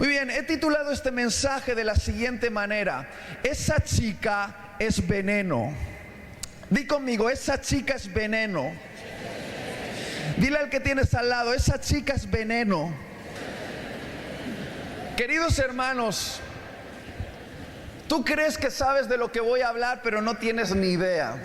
Muy bien, he titulado este mensaje de la siguiente manera: esa chica es veneno. Di conmigo, esa chica es veneno. Dile al que tienes al lado, esa chica es veneno. Queridos hermanos, tú crees que sabes de lo que voy a hablar, pero no tienes ni idea.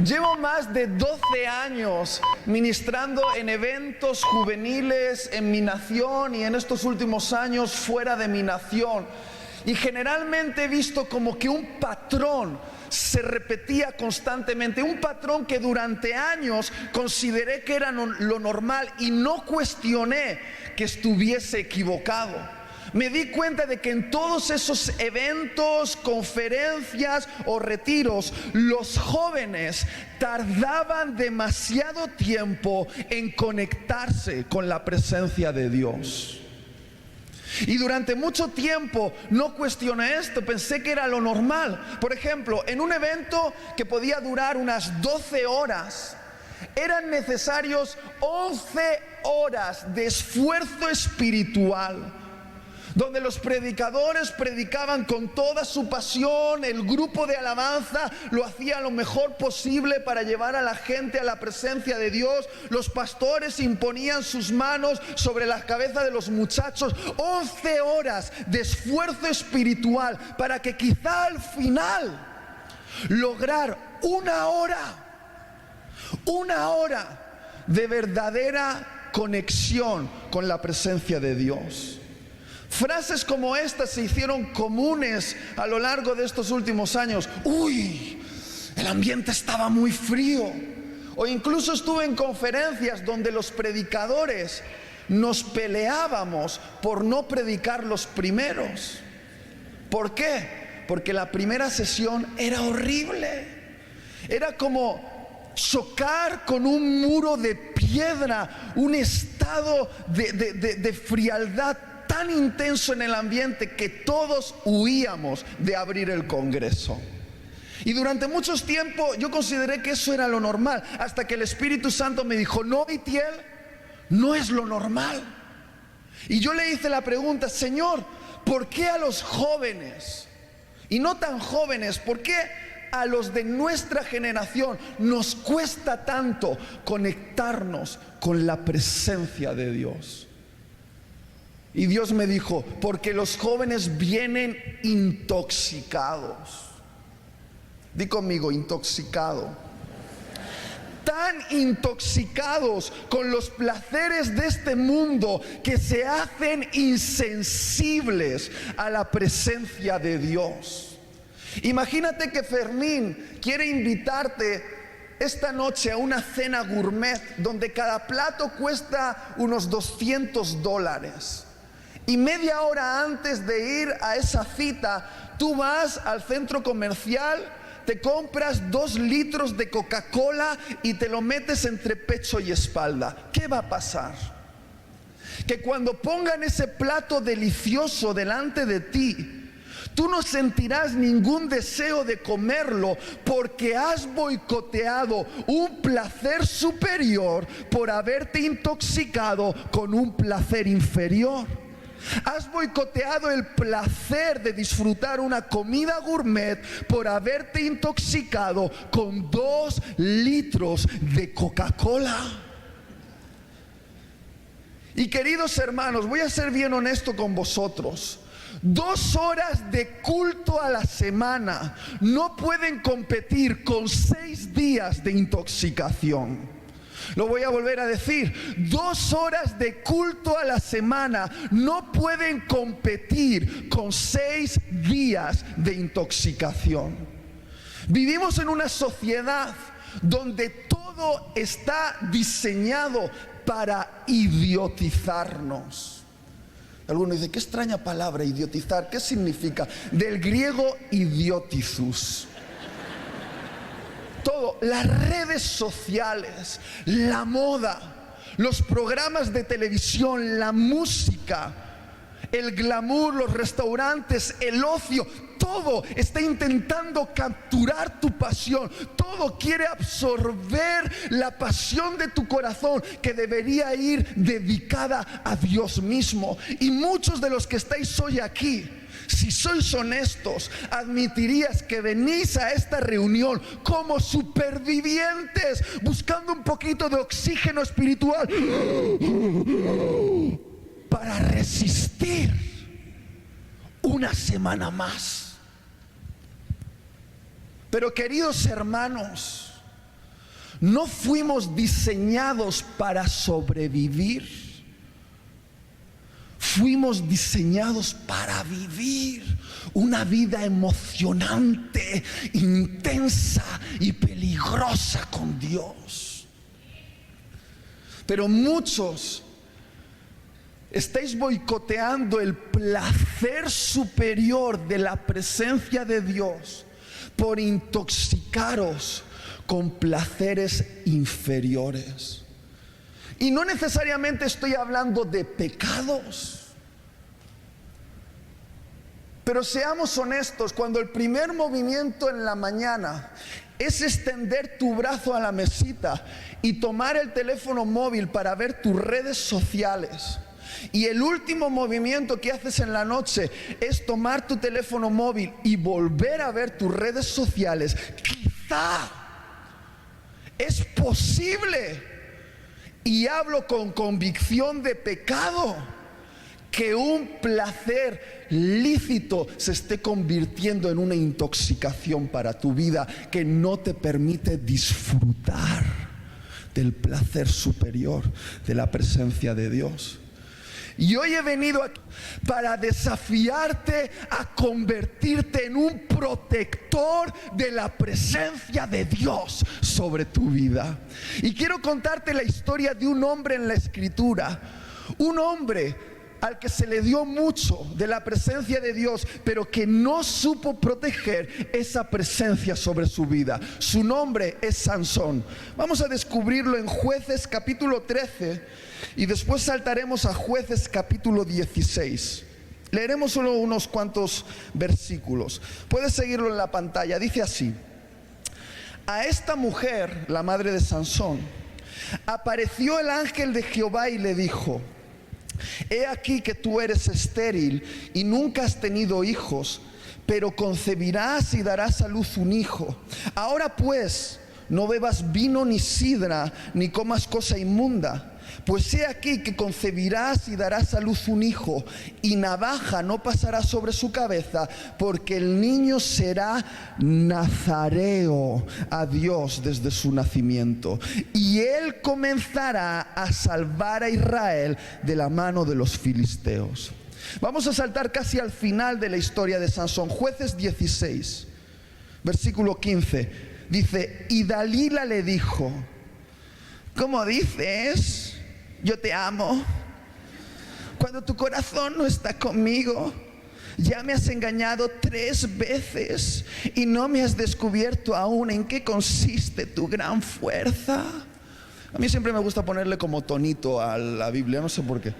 Llevo más de 12 años ministrando en eventos juveniles en mi nación y en estos últimos años fuera de mi nación. Y generalmente he visto como que un patrón se repetía constantemente, un patrón que durante años consideré que era lo normal y no cuestioné que estuviese equivocado. Me di cuenta de que en todos esos eventos, conferencias o retiros, los jóvenes tardaban demasiado tiempo en conectarse con la presencia de Dios. Y durante mucho tiempo no cuestioné esto, pensé que era lo normal. Por ejemplo, en un evento que podía durar unas 12 horas, eran necesarios 11 horas de esfuerzo espiritual, donde los predicadores predicaban con toda su pasión, el grupo de alabanza lo hacía lo mejor posible para llevar a la gente a la presencia de Dios, los pastores imponían sus manos sobre la cabeza de los muchachos. 11 horas de esfuerzo espiritual para que quizá al final lograr una hora de verdadera conexión con la presencia de Dios. Frases como estas se hicieron comunes a lo largo de estos últimos años. Uy, el ambiente estaba muy frío. O incluso estuve en conferencias donde los predicadores nos peleábamos por no predicar los primeros. ¿Por qué? Porque la primera sesión era horrible. Era como chocar con un muro de piedra, un estado de frialdad tan intenso en el ambiente que todos huíamos de abrir el congreso. Y durante muchos tiempos yo consideré que eso era lo normal, hasta que el Espíritu Santo me dijo: no, Itiel, no es lo normal. Y yo le hice la pregunta: Señor, ¿por qué a los jóvenes, y no tan jóvenes, por qué a los de nuestra generación nos cuesta tanto conectarnos con la presencia de Dios? Y Dios me dijo: porque los jóvenes vienen intoxicados. Di conmigo, intoxicado. Tan intoxicados con los placeres de este mundo que se hacen insensibles a la presencia de Dios. Imagínate que Fermín quiere invitarte esta noche a una cena gourmet donde cada plato cuesta unos $200. Y media hora antes de ir a esa cita, tú vas al centro comercial, te compras 2 litros de Coca-Cola y te lo metes entre pecho y espalda. ¿Qué va a pasar? Que cuando pongan ese plato delicioso delante de ti, tú no sentirás ningún deseo de comerlo, porque has boicoteado un placer superior por haberte intoxicado con un placer inferior. Has boicoteado el placer de disfrutar una comida gourmet por haberte intoxicado con 2 litros de Coca-Cola. Y queridos hermanos, voy a ser bien honesto con vosotros. 2 horas de culto a la semana no pueden competir con 6 días de intoxicación. Lo voy a volver a decir: 2 horas de culto a la semana no pueden competir con 6 días de intoxicación. Vivimos en una sociedad donde todo está diseñado para idiotizarnos. Alguno dice: qué extraña palabra, idiotizar. ¿Qué significa? Del griego idiotizus. Todo, las redes sociales, la moda, los programas de televisión, la música, El glamour, los restaurantes, el ocio, todo está intentando capturar tu pasión. Todo quiere absorber la pasión de tu corazón, que debería ir dedicada a Dios mismo. Y muchos de los que estáis hoy aquí, si sois honestos, admitirías que venís a esta reunión como supervivientes, buscando un poquito de oxígeno espiritual para resistir una semana más. Pero queridos hermanos, no fuimos diseñados para sobrevivir. Fuimos diseñados para vivir una vida emocionante, intensa y peligrosa con Dios. Pero muchos estáis boicoteando el placer superior de la presencia de Dios por intoxicaros con placeres inferiores. Y no necesariamente estoy hablando de pecados. Pero seamos honestos, cuando el primer movimiento en la mañana es extender tu brazo a la mesita y tomar el teléfono móvil para ver tus redes sociales, y el último movimiento que haces en la noche es tomar tu teléfono móvil y volver a ver tus redes sociales, quizá es posible, y hablo con convicción de pecado, que un placer lícito se esté convirtiendo en una intoxicación para tu vida, que no te permite disfrutar del placer superior de la presencia de Dios. Y hoy he venido aquí para desafiarte a convertirte en un protector de la presencia de Dios sobre tu vida. Y quiero contarte la historia de un hombre en la Escritura, un hombre al que se le dio mucho de la presencia de Dios, pero que no supo proteger esa presencia sobre su vida. Su nombre es Sansón. Vamos a descubrirlo en Jueces capítulo 13 y después saltaremos a Jueces capítulo 16. Leeremos solo unos cuantos versículos. Puedes seguirlo en la pantalla. Dice así: a esta mujer, la madre de Sansón, apareció el ángel de Jehová y le dijo: he aquí que tú eres estéril y nunca has tenido hijos, pero concebirás y darás a luz un hijo. Ahora pues, no bebas vino ni sidra, ni comas cosa inmunda, pues he aquí que concebirás y darás a luz un hijo, y navaja no pasará sobre su cabeza, porque el niño será nazareo a Dios desde su nacimiento, y él comenzará a salvar a Israel de la mano de los filisteos. Vamos a saltar casi al final de la historia de Sansón. Jueces 16, versículo 15, dice: y Dalila le dijo: ¿cómo dices? Yo te amo, cuando tu corazón no está conmigo. Ya me has engañado 3 veces y no me has descubierto aún en qué consiste tu gran fuerza. A mí siempre me gusta ponerle como tonito a la Biblia, no sé por qué.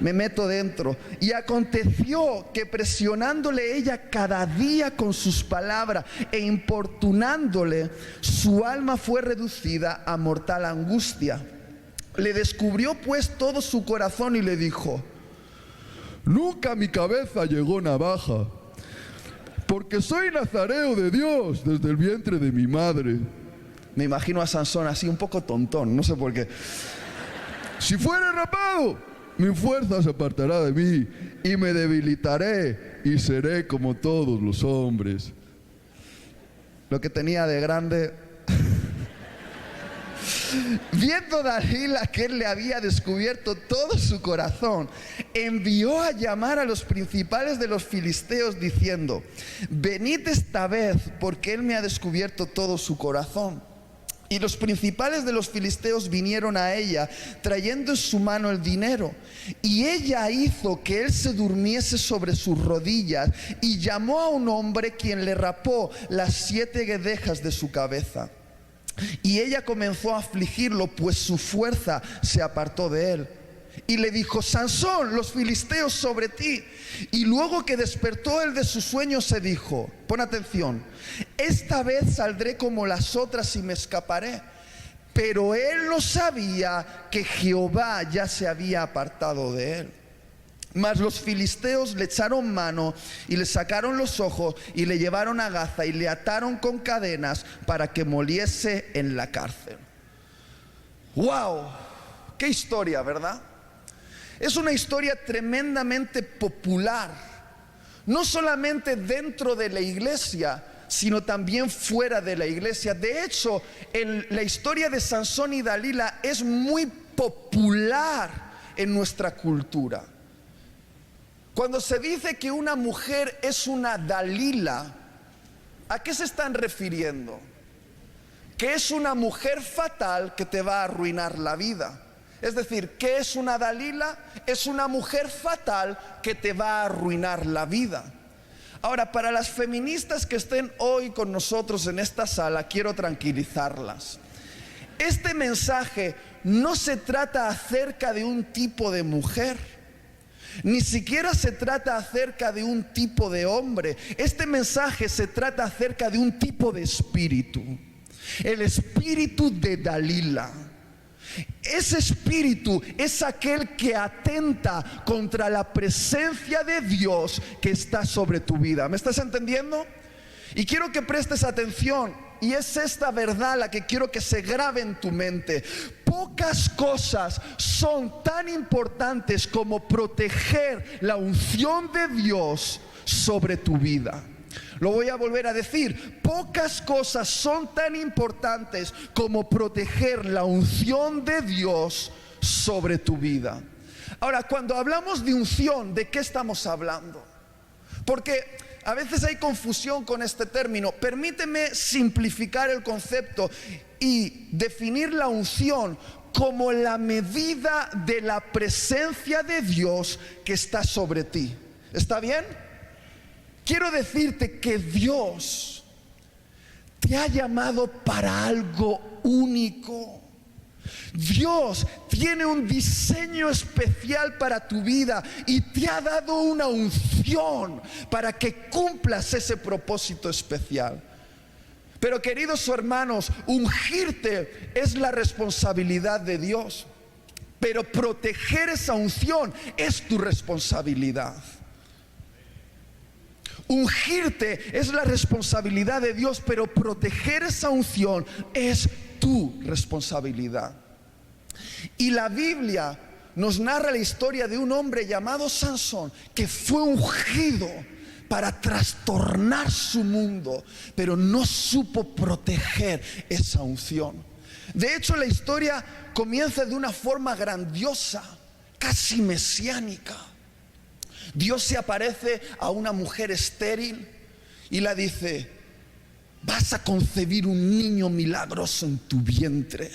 Me meto dentro. Y aconteció que presionándole ella cada día con sus palabras e importunándole, su alma fue reducida a mortal angustia. Le descubrió pues todo su corazón y le dijo: nunca a mi cabeza llegó navaja, porque soy nazareo de Dios desde el vientre de mi madre. Me imagino a Sansón así un poco tontón, no sé por qué. Si fuere rapado, mi fuerza se apartará de mí y me debilitaré y seré como todos los hombres. Lo que tenía de grande. Viendo Dalila que él le había descubierto todo su corazón, envió a llamar a los principales de los filisteos diciendo: venid esta vez, porque él me ha descubierto todo su corazón. Y los principales de los filisteos vinieron a ella, trayendo en su mano el dinero. Y ella hizo que él se durmiese sobre sus rodillas, y llamó a un hombre, quien le rapó las 7 guedejas de su cabeza. Y ella comenzó a afligirlo, pues su fuerza se apartó de él. y le dijo: Sansón, los filisteos sobre ti. Y luego que despertó él de su sueño, se dijo, pon atención, esta vez saldré como las otras y me escaparé. Pero él no sabía que Jehová ya se había apartado de él. Mas los filisteos le echaron mano y le sacaron los ojos y le llevaron a Gaza y le ataron con cadenas para que moliese en la cárcel. ¡Wow! ¡Qué historia!, ¿verdad? Es una historia tremendamente popular, no solamente dentro de la iglesia, sino también fuera de la iglesia. De hecho, la historia de Sansón y Dalila es muy popular en nuestra cultura. Cuando se dice que una mujer es una Dalila, ¿a qué se están refiriendo? Que es una mujer fatal que te va a arruinar la vida. Es decir, ¿qué es una Dalila? Es una mujer fatal que te va a arruinar la vida. Ahora, para las feministas que estén hoy con nosotros en esta sala, quiero tranquilizarlas. Este mensaje no se trata acerca de un tipo de mujer, ni siquiera se trata acerca de un tipo de hombre. Este mensaje se trata acerca de un tipo de espíritu, el espíritu de Dalila. Ese espíritu es aquel que atenta contra la presencia de Dios que está sobre tu vida. ¿Me estás entendiendo? Y quiero que prestes atención, y es esta verdad la que quiero que se grabe en tu mente. Pocas cosas son tan importantes como proteger la unción de Dios sobre tu vida. Lo voy a volver a decir, pocas cosas son tan importantes como proteger la unción de Dios sobre tu vida. Ahora, cuando hablamos de unción, ¿de qué estamos hablando? Porque a veces hay confusión con este término. Permíteme simplificar el concepto y definir la unción como la medida de la presencia de Dios que está sobre ti. ¿Está bien? Quiero decirte que Dios te ha llamado para algo único. Dios tiene un diseño especial para tu vida y te ha dado una unción para que cumplas ese propósito especial. Pero, queridos hermanos, ungirte es la responsabilidad de Dios, pero proteger esa unción es tu responsabilidad. Ungirte es la responsabilidad de Dios, pero proteger esa unción es tu responsabilidad. Y la Biblia nos narra la historia de un hombre llamado Sansón, que fue ungido para trastornar su mundo, pero no supo proteger esa unción. De hecho, la historia comienza de una forma grandiosa, casi mesiánica. Dios se aparece a una mujer estéril y la dice: vas a concebir un niño milagroso en tu vientre.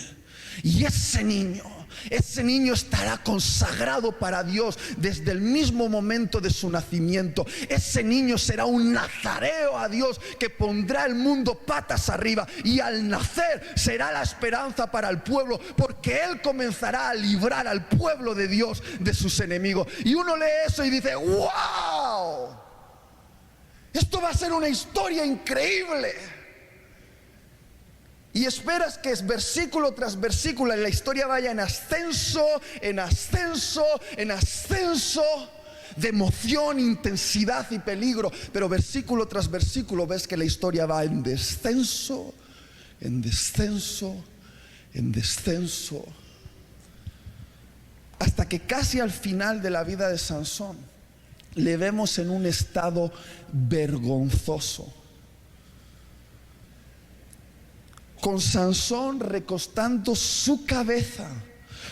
Y ese niño estará consagrado para Dios desde el mismo momento de su nacimiento. Ese niño será un nazareo a Dios que pondrá el mundo patas arriba, y al nacer será la esperanza para el pueblo, porque él comenzará a librar al pueblo de Dios de sus enemigos. Y uno lee eso y dice: ¡wow! Esto va a ser una historia increíble. Y esperas que es versículo tras versículo la historia vaya en ascenso, en ascenso, en ascenso de emoción, intensidad y peligro. Pero versículo tras versículo ves que la historia va en descenso, en descenso, en descenso, hasta que casi al final de la vida de Sansón le vemos en un estado vergonzoso, con Sansón recostando su cabeza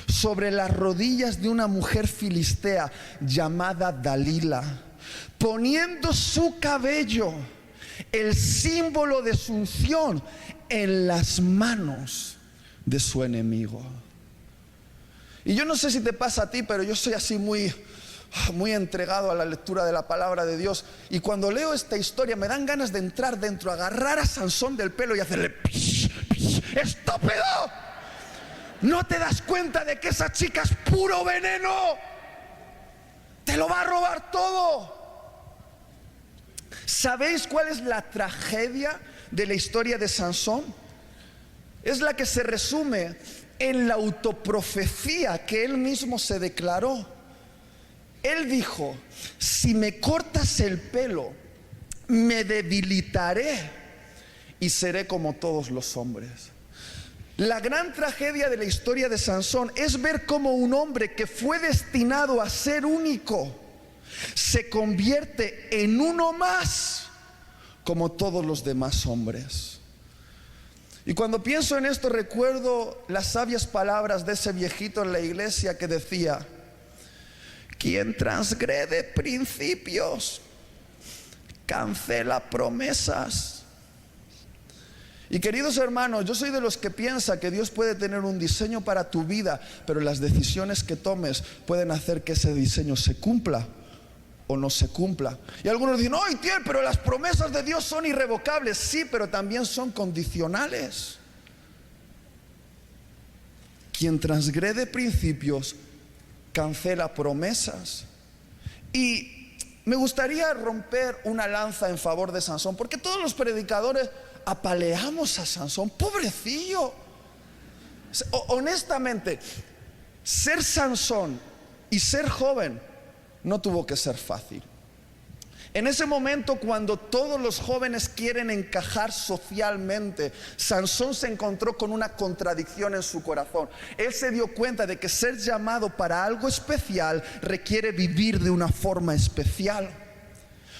sobre las rodillas de una mujer filistea llamada Dalila, poniendo su cabello, el símbolo de su unción, en las manos de su enemigo. Y yo no sé si te pasa a ti, pero yo soy así muy entregado a la lectura de la palabra de Dios, y cuando leo esta historia me dan ganas de entrar dentro, agarrar a Sansón del pelo y hacerle: ¡estúpido! ¿No te das cuenta de que esa chica es puro veneno? Te lo va a robar todo. ¿Sabéis cuál es la tragedia de la historia de Sansón? Es la que se resume en la autoprofecía que él mismo se declaró. Él dijo: si me cortas el pelo, me debilitaré y seré como todos los hombres. La gran tragedia de la historia de Sansón es ver cómo un hombre que fue destinado a ser único se convierte en uno más como todos los demás hombres. Y cuando pienso en esto, recuerdo las sabias palabras de ese viejito en la iglesia que decía: quien transgrede principios cancela promesas. Y queridos hermanos, yo soy de los que piensa que Dios puede tener un diseño para tu vida, pero las decisiones que tomes pueden hacer que ese diseño se cumpla o no se cumpla. Y algunos dicen: ¡ay, tío, pero las promesas de Dios son irrevocables! Sí, pero también son condicionales. Quien transgrede principios cancela promesas. Y me gustaría romper una lanza en favor de Sansón, porque todos los predicadores apaleamos a Sansón. Pobrecillo. Honestamente, ser Sansón y ser joven no tuvo que ser fácil. En ese momento, cuando todos los jóvenes quieren encajar socialmente, Sansón se encontró con una contradicción en su corazón. Él se dio cuenta de que ser llamado para algo especial requiere vivir de una forma especial.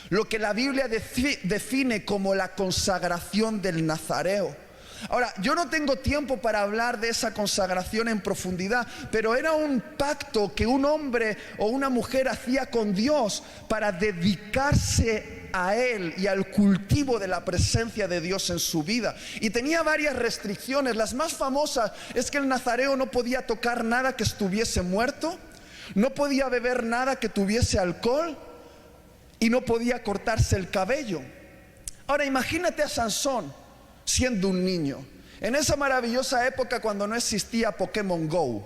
Lo que la Biblia define como la consagración del nazareo. Ahora, yo no tengo tiempo para hablar de esa consagración en profundidad, pero era un pacto que un hombre o una mujer hacía con Dios para dedicarse a Él y al cultivo de la presencia de Dios en su vida. Y tenía varias restricciones. Las más famosas es que el nazareo no podía tocar nada que estuviese muerto, no podía beber nada que tuviese alcohol y no podía cortarse el cabello. Ahora imagínate a Sansón siendo un niño, en esa maravillosa época cuando no existía Pokémon Go.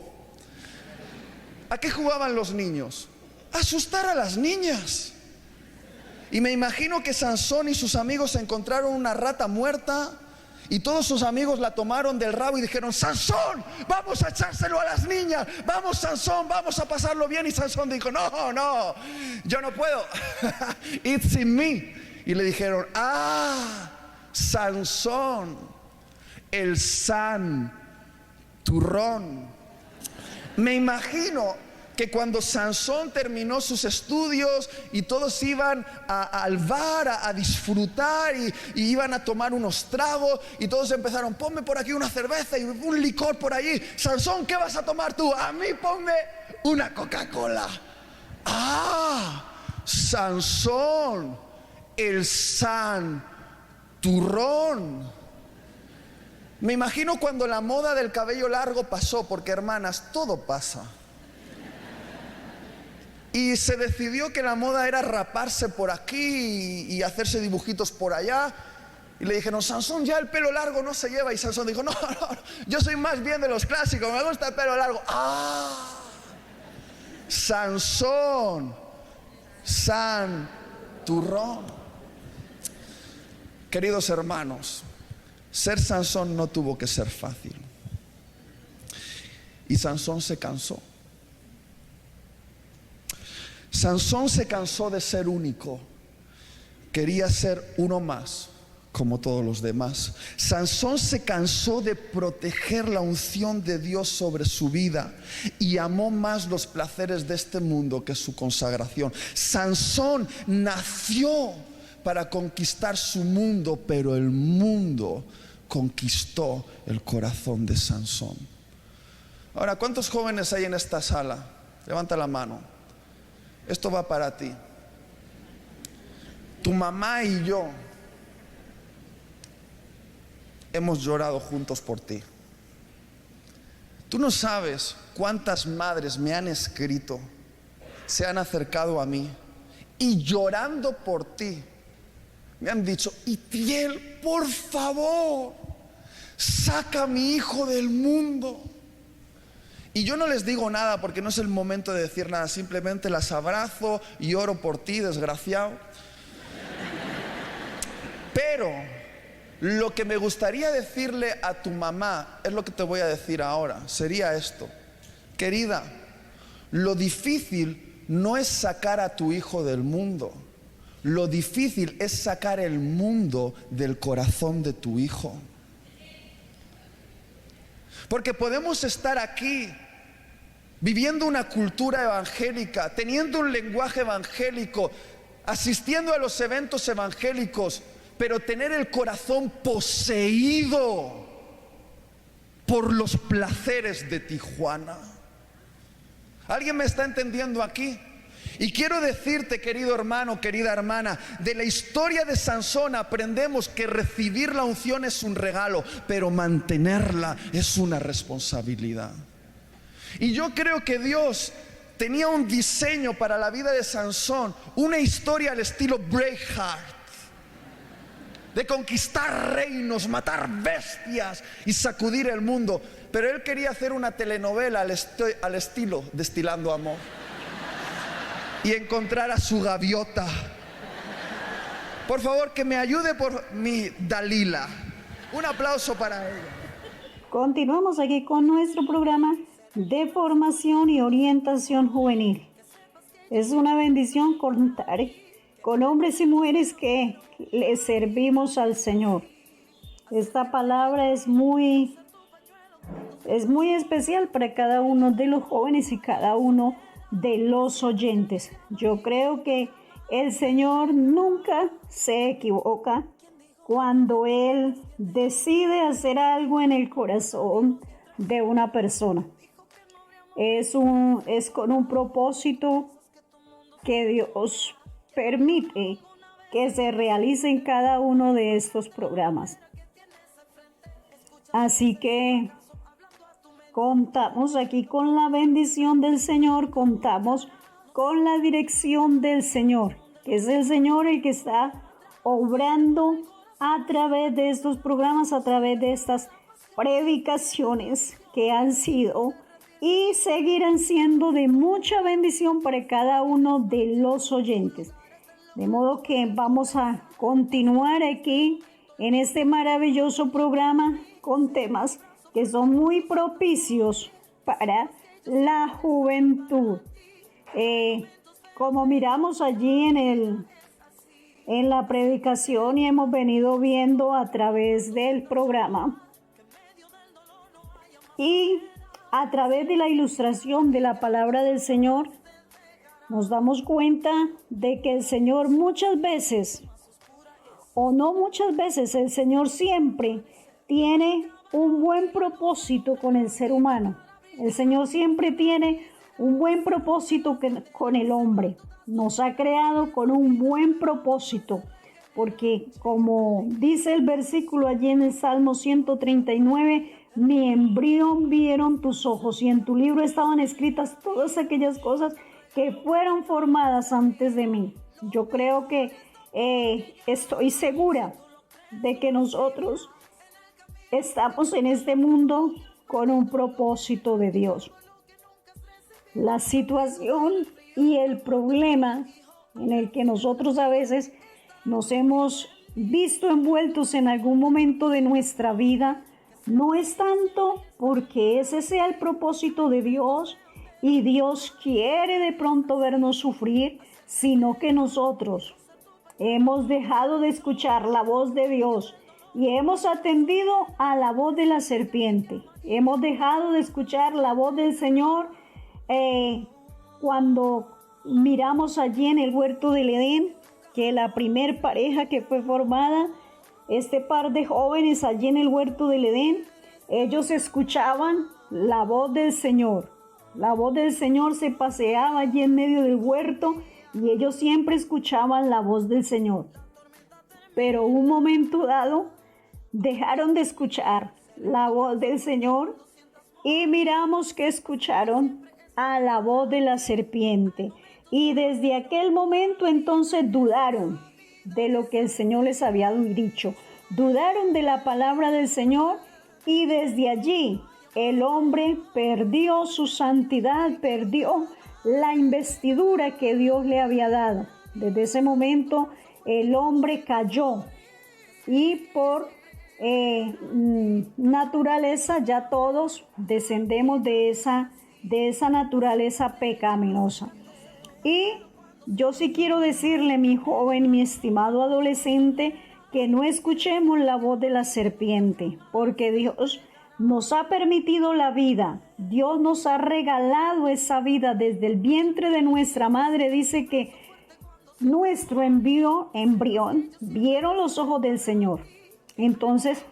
¿A qué jugaban los niños? A asustar a las niñas. Y me imagino que Sansón y sus amigos encontraron una rata muerta y todos sus amigos la tomaron del rabo y dijeron: Sansón, vamos a echárselo a las niñas, vamos Sansón, vamos a pasarlo bien. Y Sansón dijo: no, yo no puedo. It's in me. Y le dijeron: Sansón, el santurrón. Me imagino que cuando Sansón terminó sus estudios y todos iban al bar a disfrutar y iban a tomar unos tragos, y todos empezaron: ponme por aquí una cerveza y un licor por allí. Sansón, ¿qué vas a tomar tú? A mí ponme una Coca-Cola. Sansón, el santurrón. Me imagino cuando la moda del cabello largo pasó, porque hermanas, todo pasa. Y se decidió que la moda era raparse por aquí y hacerse dibujitos por allá. Y le dijeron: Sansón, ya el pelo largo no se lleva. Y Sansón dijo: no, yo soy más bien de los clásicos, me gusta el pelo largo. Sansón, santurrón. Queridos hermanos, ser Sansón no tuvo que ser fácil. Y Sansón se cansó. Sansón se cansó de ser único. Quería ser uno más como todos los demás. Sansón se cansó de proteger la unción de Dios sobre su vida y amó más los placeres de este mundo que su consagración. Sansón nació para conquistar su mundo, pero el mundo conquistó el corazón de Sansón. Ahora, ¿cuántos jóvenes hay en esta sala? Levanta la mano. Esto va para ti. Tu mamá y yo hemos llorado juntos por ti. Tú no sabes cuántas madres me han escrito, se han acercado a mí y llorando por ti me han dicho: Itiel, por favor, saca a mi hijo del mundo. Y yo no les digo nada porque no es el momento de decir nada, simplemente las abrazo y oro por ti, desgraciado. Pero lo que me gustaría decirle a tu mamá es lo que te voy a decir ahora. Sería esto: querida, lo difícil no es sacar a tu hijo del mundo. Lo difícil es sacar el mundo del corazón de tu hijo. Porque podemos estar aquí viviendo una cultura evangélica, teniendo un lenguaje evangélico, asistiendo a los eventos evangélicos, pero tener el corazón poseído por los placeres de Tijuana. ¿Alguien me está entendiendo aquí? Y quiero decirte, querido hermano, querida hermana, de la historia de Sansón aprendemos que recibir la unción es un regalo, pero mantenerla es una responsabilidad. Y yo creo que Dios tenía un diseño para la vida de Sansón, una historia al estilo Braveheart, de conquistar reinos, matar bestias y sacudir el mundo. Pero él quería hacer una telenovela al estilo Destilando Amor y encontrar a su gaviota. Por favor, que me ayude por mi Dalila. Un aplauso para ella. Continuamos aquí con nuestro programa de formación y orientación juvenil. Es una bendición contar con hombres y mujeres que le servimos al Señor. Esta palabra es muy especial para cada uno de los jóvenes y cada uno de los oyentes. Yo creo que el Señor nunca se equivoca cuando Él decide hacer algo en el corazón de una persona. Es con un propósito que Dios permite que se realice en cada uno de estos programas. Así que contamos aquí con la bendición del Señor, contamos con la dirección del Señor, que es el Señor el que está obrando a través de estos programas, a través de estas predicaciones que han sido y seguirán siendo de mucha bendición para cada uno de los oyentes. De modo que vamos a continuar aquí en este maravilloso programa con temas que son muy propicios para la juventud. Como miramos allí en la predicación y hemos venido viendo a través del programa y a través de la ilustración de la palabra del Señor, nos damos cuenta de que el Señor muchas veces, o no muchas veces, el Señor siempre tiene un buen propósito con el ser humano. El Señor siempre tiene un buen propósito con el hombre. Nos ha creado con un buen propósito, porque como dice el versículo allí en el Salmo 139, mi embrión vieron tus ojos y en tu libro estaban escritas todas aquellas cosas que fueron formadas antes de mí. Yo creo que estoy segura de que nosotros estamos en este mundo con un propósito de Dios. La situación y el problema en el que nosotros a veces nos hemos visto envueltos en algún momento de nuestra vida no es tanto porque ese sea el propósito de Dios y Dios quiere de pronto vernos sufrir, sino que nosotros hemos dejado de escuchar la voz de Dios y hemos atendido a la voz de la serpiente. Hemos dejado de escuchar la voz del Señor cuando miramos allí en el huerto del Edén, que la primer pareja que fue formada, este par de jóvenes allí en el huerto del Edén, ellos escuchaban la voz del Señor. La voz del Señor se paseaba allí en medio del huerto y ellos siempre escuchaban la voz del Señor. Pero un momento dado dejaron de escuchar la voz del Señor y miramos que escucharon a la voz de la serpiente. Y desde aquel momento entonces dudaron de lo que el Señor les había dicho. Dudaron de la palabra del Señor y desde allí el hombre perdió su santidad, perdió la investidura que Dios le había dado. Desde ese momento el hombre cayó y por naturaleza ya todos descendemos de esa naturaleza pecaminosa. Y yo sí quiero decirle, mi joven, mi estimado adolescente, que no escuchemos la voz de la serpiente, porque Dios nos ha permitido la vida. Dios nos ha regalado esa vida desde el vientre de nuestra madre. Dice que nuestro embrión vieron los ojos del Señor. Entonces,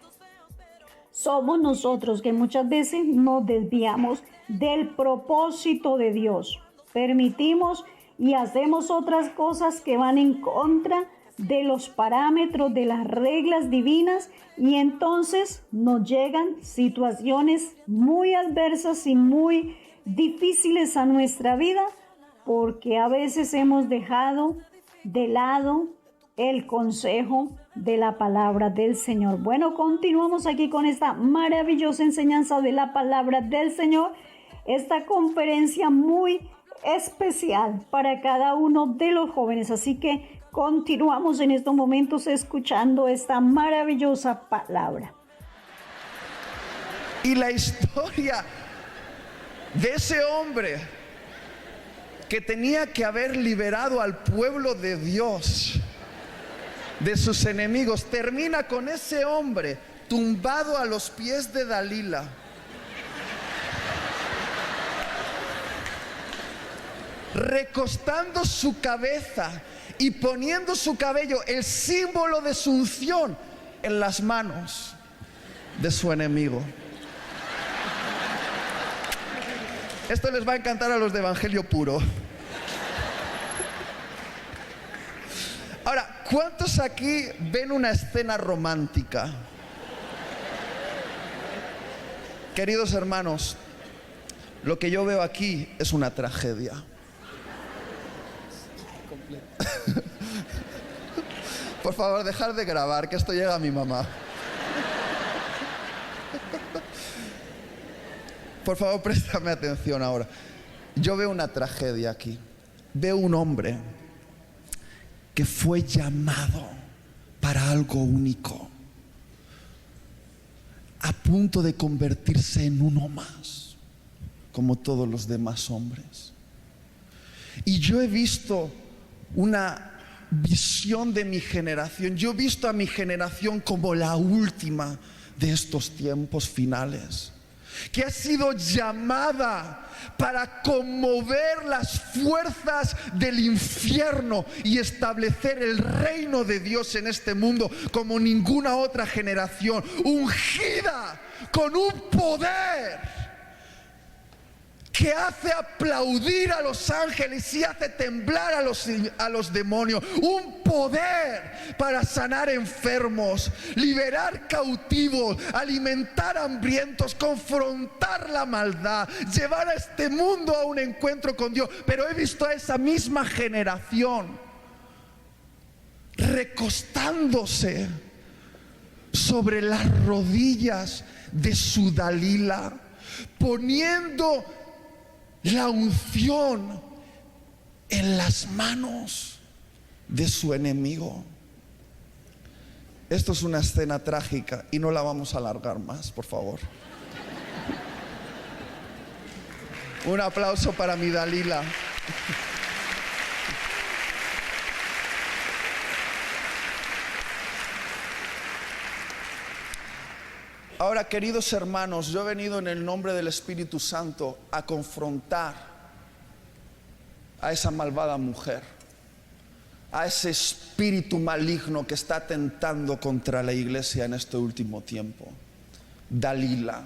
somos nosotros que muchas veces nos desviamos del propósito de Dios. Permitimos y hacemos otras cosas que van en contra de los parámetros, de las reglas divinas, y entonces nos llegan situaciones muy adversas y muy difíciles a nuestra vida, porque a veces hemos dejado de lado el consejo de la palabra del Señor. Bueno, continuamos aquí con esta maravillosa enseñanza de la palabra del Señor, esta conferencia muy especial para cada uno de los jóvenes, así que continuamos en estos momentos escuchando esta maravillosa palabra. Y la historia de ese hombre que tenía que haber liberado al pueblo de Dios de sus enemigos termina con ese hombre tumbado a los pies de Dalila. Recostando su cabeza y poniendo su cabello, el símbolo de su unción, en las manos de su enemigo. Esto les va a encantar a los de Evangelio Puro. Ahora, ¿cuántos aquí ven una escena romántica? Queridos hermanos, lo que yo veo aquí es una tragedia. Por favor, dejad de grabar, que esto llega a mi mamá. Por favor, préstame atención ahora. Yo veo una tragedia aquí. Veo un hombre que fue llamado para algo único, a punto de convertirse en uno más, como todos los demás hombres. Y yo he visto una visión de mi generación. Yo he visto a mi generación como la última de estos tiempos finales, que ha sido llamada para conmover las fuerzas del infierno y establecer el reino de Dios en este mundo como ninguna otra generación, ungida con un poder que hace aplaudir a los ángeles y hace temblar a los demonios. Un poder para sanar enfermos, liberar cautivos, alimentar hambrientos, confrontar la maldad, llevar a este mundo a un encuentro con Dios. Pero he visto a esa misma generación recostándose sobre las rodillas de su Dalila, poniendo la unción en las manos de su enemigo. Esto es una escena trágica y no la vamos a alargar más, por favor. Un aplauso para mi Dalila. Ahora, queridos hermanos, yo he venido en el nombre del Espíritu Santo a confrontar a esa malvada mujer, a ese espíritu maligno que está tentando contra la iglesia en este último tiempo. Dalila.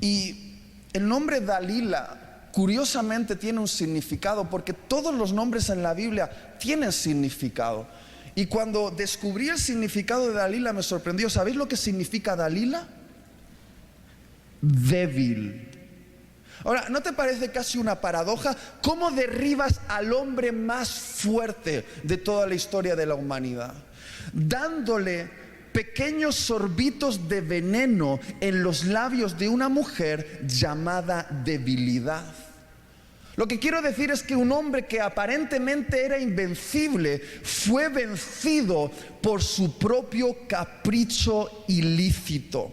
Y el nombre Dalila, curiosamente, tiene un significado, porque todos los nombres en la Biblia tienen significado. Y cuando descubrí el significado de Dalila me sorprendió. ¿Sabéis lo que significa Dalila? Débil. Ahora, ¿no te parece casi una paradoja? ¿Cómo derribas al hombre más fuerte de toda la historia de la humanidad? Dándole pequeños sorbitos de veneno en los labios de una mujer llamada debilidad. Lo que quiero decir es que un hombre que aparentemente era invencible fue vencido por su propio capricho ilícito.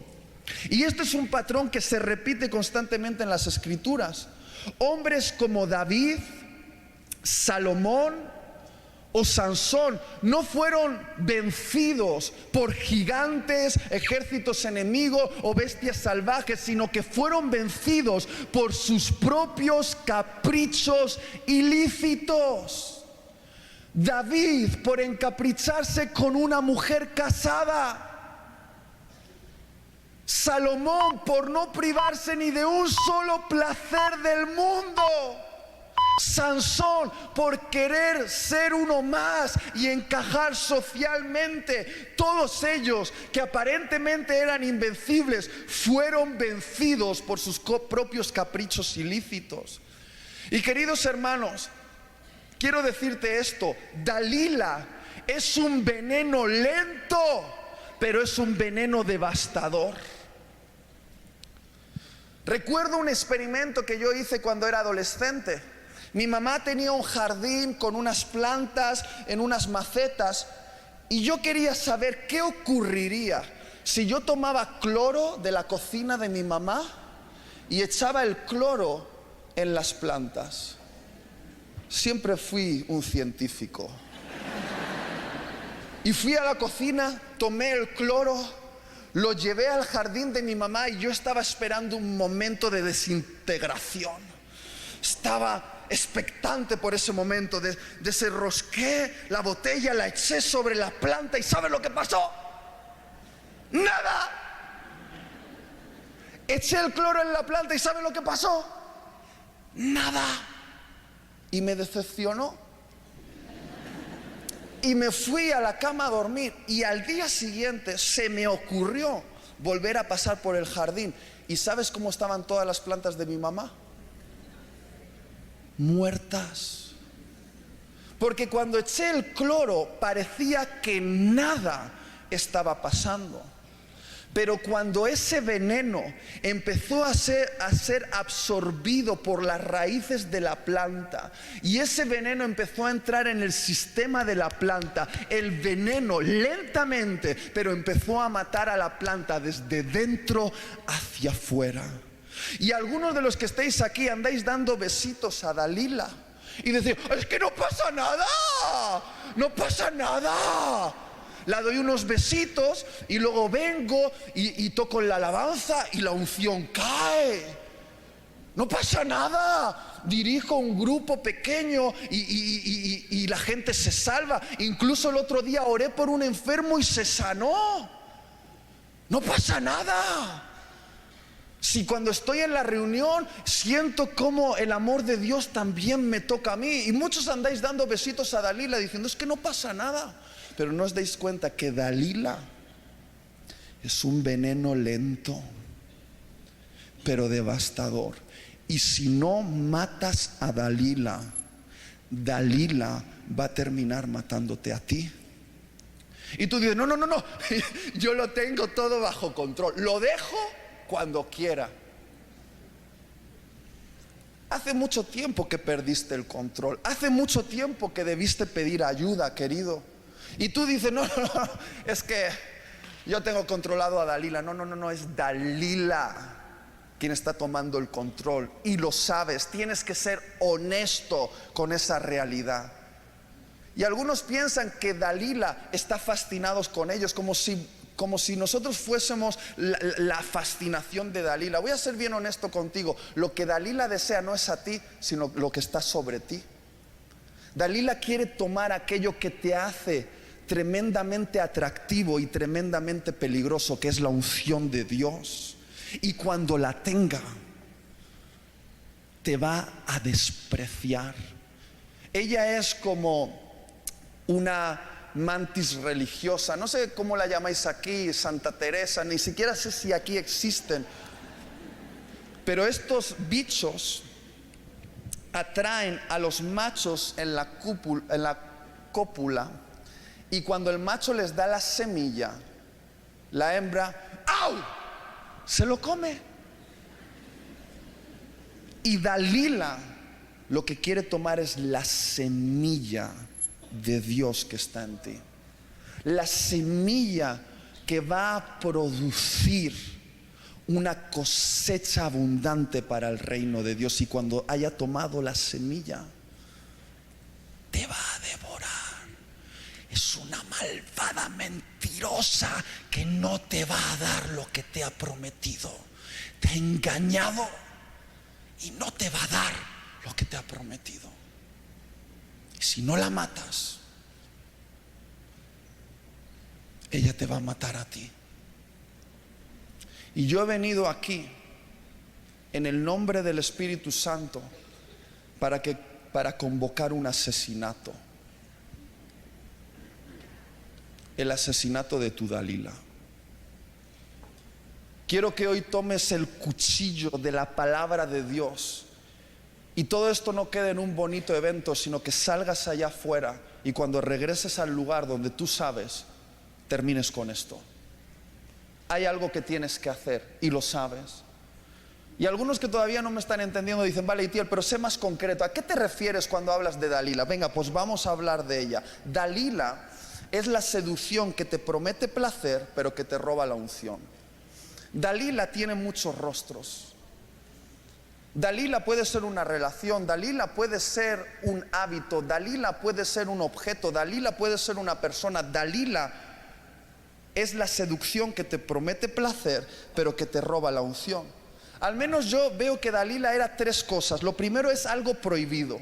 Y este es un patrón que se repite constantemente en las Escrituras. Hombres como David, Salomón o Sansón no fueron vencidos por gigantes, ejércitos enemigos o bestias salvajes, sino que fueron vencidos por sus propios caprichos ilícitos. David por encapricharse con una mujer casada. Salomón por no privarse ni de un solo placer del mundo. Sansón por querer ser uno más y encajar socialmente. Todos ellos que aparentemente eran invencibles fueron vencidos por sus propios caprichos ilícitos. Y queridos hermanos, quiero decirte esto: Dalila es un veneno lento, pero es un veneno devastador. Recuerdo un experimento que yo hice cuando era adolescente. Mi mamá tenía un jardín con unas plantas en unas macetas y yo quería saber qué ocurriría si yo tomaba cloro de la cocina de mi mamá y echaba el cloro en las plantas. Siempre fui un científico. Y fui a la cocina, tomé el cloro, lo llevé al jardín de mi mamá y yo estaba esperando un momento de desintegración. Estaba expectante por ese momento. Desenrosqué la botella, la eché sobre la planta y ¿sabes lo que pasó? Nada. Eché el cloro en la planta y ¿sabes lo que pasó? Nada. Y me decepcionó. Y me fui a la cama a dormir. Y al día siguiente se me ocurrió volver a pasar por el jardín. ¿Y sabes cómo estaban todas las plantas de mi mamá? Muertas. Porque cuando eché el cloro parecía que nada estaba pasando. Pero cuando ese veneno empezó a ser absorbido por las raíces de la planta y ese veneno empezó a entrar en el sistema de la planta, el veneno lentamente, pero empezó a matar a la planta desde dentro hacia afuera. Y algunos de los que estáis aquí andáis dando besitos a Dalila y decís: es que no pasa nada, no pasa nada. La doy unos besitos y luego vengo y toco la alabanza y la unción cae. No pasa nada. Dirijo un grupo pequeño y la gente se salva. Incluso el otro día oré por un enfermo y se sanó. No pasa nada. Si cuando estoy en la reunión siento como el amor de Dios también me toca a mí. Y muchos andáis dando besitos a Dalila diciendo: es que no pasa nada. Pero no os dais cuenta que Dalila es un veneno lento, pero devastador. Y si no matas a Dalila, Dalila va a terminar matándote a ti. Y tú dices: no, yo lo tengo todo bajo control, lo dejo cuando quiera. Hace mucho tiempo que perdiste el control. Hace mucho tiempo que debiste pedir ayuda, querido. Y tú dices: no, es que yo tengo controlado a Dalila. No, es Dalila quien está tomando el control. Y lo sabes, tienes que ser honesto con esa realidad. Y algunos piensan que Dalila está fascinados con ellos, como si nosotros fuésemos la fascinación de Dalila. Voy a ser bien honesto contigo. Lo que Dalila desea no es a ti, sino lo que está sobre ti. Dalila quiere tomar aquello que te hace tremendamente atractivo y tremendamente peligroso, que es la unción de Dios. Y cuando la tenga, te va a despreciar. Ella es como una mantis religiosa, no sé cómo la llamáis aquí, Santa Teresa, ni siquiera sé si aquí existen. Pero estos bichos atraen a los machos en la cópula, y cuando el macho les da la semilla, La hembra, ¡au!, se lo come. Y Dalila lo que quiere tomar es la semilla de Dios que está en ti, la semilla que va a producir una cosecha abundante para el reino de Dios. Y cuando haya tomado la semilla, te va a devorar. Es una malvada mentirosa que no te va a dar lo que te ha prometido. Te ha engañado y no te va a dar lo que te ha prometido. Y si no la matas, ella te va a matar a ti. Y yo he venido aquí en el nombre del Espíritu Santo para convocar un asesinato. El asesinato de tu Dalila. Quiero que hoy tomes el cuchillo de la palabra de Dios y todo esto no quede en un bonito evento, sino que salgas allá afuera y cuando regreses al lugar donde tú sabes, termines con esto. Hay algo que tienes que hacer y lo sabes. Y algunos que todavía no me están entendiendo dicen, vale, Itiel, pero sé más concreto. ¿A qué te refieres cuando hablas de Dalila? Venga, pues vamos a hablar de ella. Dalila es la seducción que te promete placer, pero que te roba la unción. Dalila tiene muchos rostros. Dalila puede ser una relación, Dalila puede ser un hábito, Dalila puede ser un objeto, Dalila puede ser una persona. Dalila es la seducción que te promete placer, pero que te roba la unción. Al menos yo veo que Dalila era tres cosas. Lo primero es algo prohibido.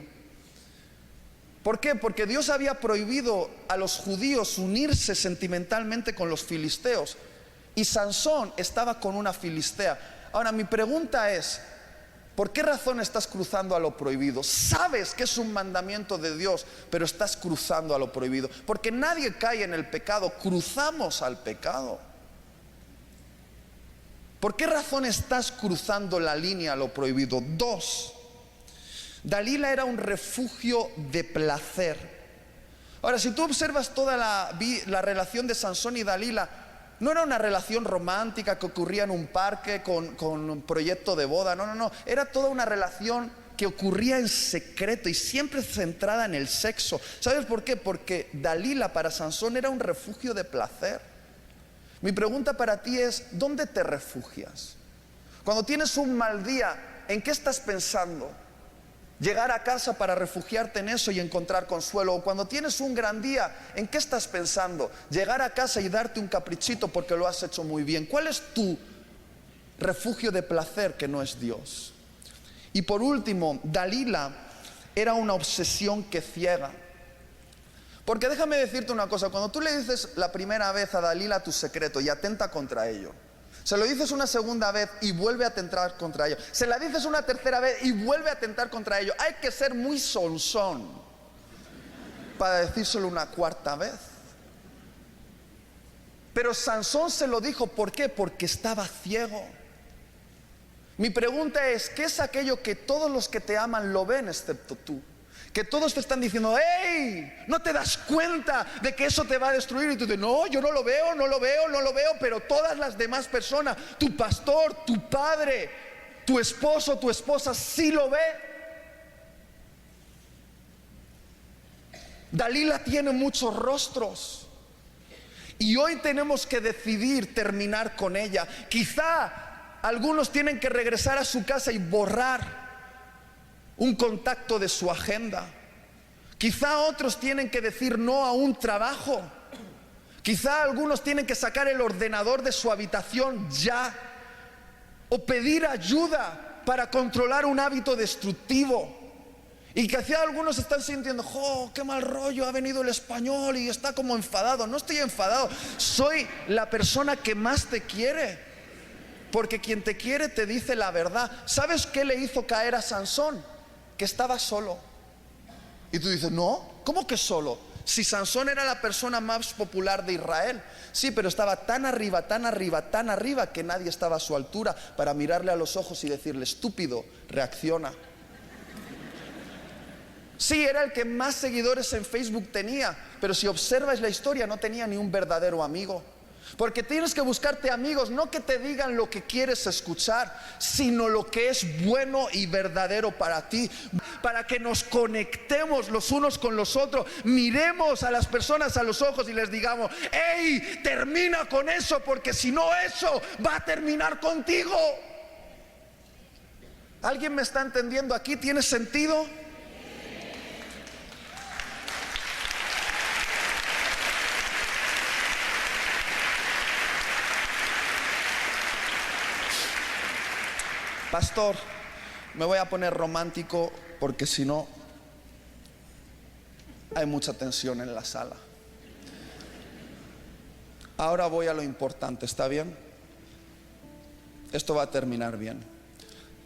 ¿Por qué? Porque Dios había prohibido a los judíos unirse sentimentalmente con los filisteos. Y Sansón estaba con una filistea. Ahora mi pregunta es, ¿por qué razón estás cruzando a lo prohibido? Sabes que es un mandamiento de Dios, pero estás cruzando a lo prohibido. Porque nadie cae en el pecado, cruzamos al pecado. ¿Por qué razón estás cruzando la línea a lo prohibido? Dos, Dalila era un refugio de placer. Ahora, si tú observas toda la relación de Sansón y Dalila, no era una relación romántica que ocurría en un parque con un proyecto de boda. No. Era toda una relación que ocurría en secreto y siempre centrada en el sexo. ¿Sabes por qué? Porque Dalila para Sansón era un refugio de placer. Mi pregunta para ti es, ¿dónde te refugias? Cuando tienes un mal día, ¿en qué estás pensando? Llegar a casa para refugiarte en eso y encontrar consuelo. O cuando tienes un gran día, ¿en qué estás pensando? Llegar a casa y darte un caprichito porque lo has hecho muy bien. ¿Cuál es tu refugio de placer que no es Dios? Y por último, Dalila era una obsesión que ciega. Porque déjame decirte una cosa, cuando tú le dices la primera vez a Dalila tu secreto y atenta contra ello, se lo dices una segunda vez y vuelve a atentar contra ello, se la dices una tercera vez y vuelve a atentar contra ello, hay que ser muy sonsón para decírselo una cuarta vez. Pero Sansón se lo dijo, ¿por qué? Porque estaba ciego. Mi pregunta es, ¿qué es aquello que todos los que te aman lo ven excepto tú? Que todos te están diciendo, ¡hey! ¿No te das cuenta de que eso te va a destruir? Y tú dices, no, yo no lo veo, pero todas las demás personas, tu pastor, tu padre, tu esposo, tu esposa, sí lo ve. Dalila tiene muchos rostros y hoy tenemos que decidir terminar con ella. Quizá algunos tienen que regresar a su casa y borrar un contacto de su agenda. Quizá otros tienen que decir no a un trabajo. Quizá algunos tienen que sacar el ordenador de su habitación ya, o pedir ayuda para controlar un hábito destructivo. Y quizá algunos están sintiendo, qué mal rollo, ha venido el español y está como enfadado. No estoy enfadado, soy la persona que más te quiere, porque quien te quiere te dice la verdad. ¿Sabes qué le hizo caer a Sansón? Que estaba solo. Y tú dices, no, ¿cómo que solo? Si Sansón era la persona más popular de Israel. Sí, pero estaba tan arriba que nadie estaba a su altura para mirarle a los ojos y decirle, estúpido, reacciona. Sí, era el que más seguidores en Facebook tenía, pero si observas la historia no tenía ni un verdadero amigo. Porque tienes que buscarte amigos, no que te digan lo que quieres escuchar, sino lo que es bueno y verdadero para ti, para que nos conectemos los unos con los otros, miremos a las personas a los ojos y les digamos: hey, termina con eso, porque si no, eso va a terminar contigo. ¿Alguien me está entendiendo aquí? ¿Tiene sentido? Pastor, me voy a poner romántico porque si no hay mucha tensión en la sala. Ahora voy a lo importante, ¿está bien? Esto va a terminar bien.